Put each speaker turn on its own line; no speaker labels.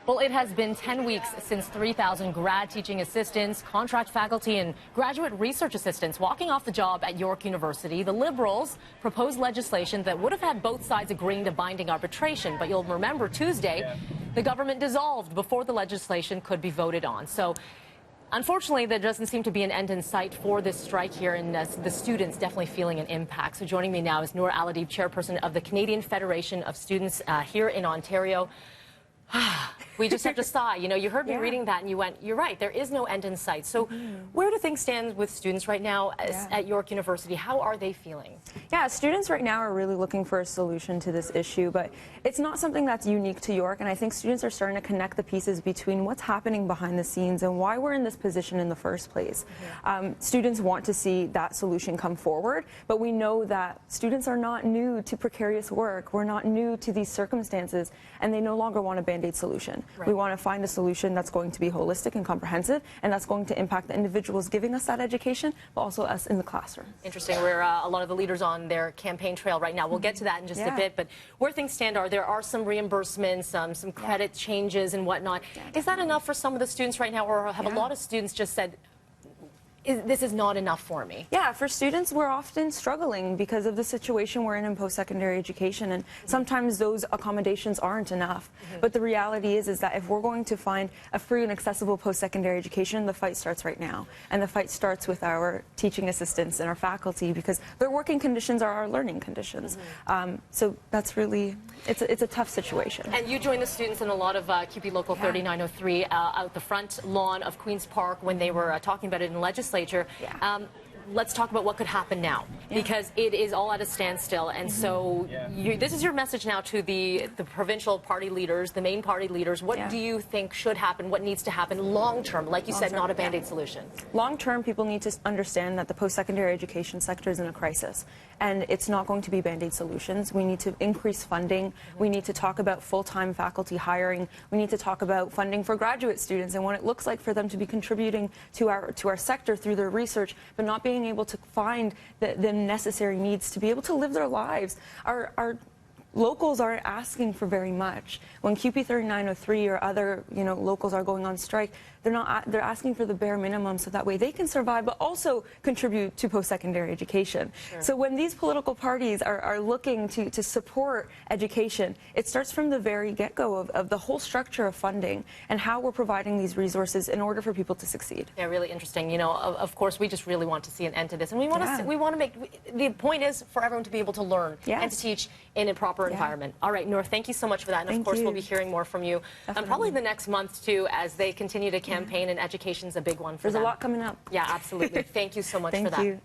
Well, it has been 10 weeks since 3,000 grad teaching assistants, contract faculty, and graduate research assistants walking off the job at York University. The Liberals proposed legislation that would have had both sides agreeing to binding arbitration. But you'll remember Tuesday, the government dissolved before the legislation could be voted on. So unfortunately, there doesn't seem to be an end in sight for this strike here, and the students definitely feeling an impact. So joining me now is Noor Aladib, chairperson of the Canadian Federation of Students here in Ontario. We just have to sigh. You know, you heard me reading that and you went, you're right, there is no end in sight. So where do things stand with students right now at York University? How are they feeling?
Yeah, students right now are really looking for a solution to this issue, but it's not something that's unique to York, and I think students are starting to connect the pieces between what's happening behind the scenes and why we're in this position in the first place. Students want to see that solution come forward, but we know that students are not new to precarious work. We're not new to these circumstances, and they no longer want a Band-Aid solution. Right. We want to find a solution that's going to be holistic and comprehensive, and that's going to impact the individuals giving us that education, but also us in the classroom.
Interesting. We're a lot of the leaders on their campaign trail right now. We'll get to that in just a bit, but where things stand there are some reimbursements, some credit changes and whatnot. Is that enough for some of the students right now, or have a lot of students just said, this is not enough for me? Yeah,
for students, we're often struggling because of the situation we're in post-secondary education, and sometimes those accommodations aren't enough. But the reality is that if we're going to find a free and accessible post-secondary education, the fight starts right now. And the fight starts with our teaching assistants and our faculty, because their working conditions are our learning conditions. So that's really, it's a tough situation.
And you joined the students in a lot of CUPE Local 3903 out the front lawn of Queen's Park when they were talking about it in legislature. Let's talk about what could happen now, because it is all at a standstill. And so this is your message now to the provincial party leaders, the main party leaders. What do you think should happen? What needs to happen long term? Like you said, not a Band-Aid solution.
Long term, people need to understand that the post-secondary education sector is in a crisis, and it's not going to be Band-Aid solutions. We need to increase funding. We need to talk about full-time faculty hiring. We need to talk about funding for graduate students and what it looks like for them to be contributing to our sector through their research, but not being able to find the necessary needs to be able to live their lives. Our locals aren't asking for very much. When CUPE 3903 or other locals are going on strike, they're asking for the bare minimum so that way they can survive but also contribute to post-secondary education. So when these political parties are looking to support education, it starts from the very get-go of the whole structure of funding and how we're providing these resources in order for people to succeed.
Yeah, really interesting. You know, of course, we just really want to see an end to this, and we want to make the point is for everyone to be able to learn and to teach in a proper environment. All right, Noor, thank you so much for that, and of course we'll be hearing more from you probably the next month too, as they continue to campaign, and education's a big one for them.
There's a lot coming up.
Yeah, absolutely. Thank you so much for that.
Thank you.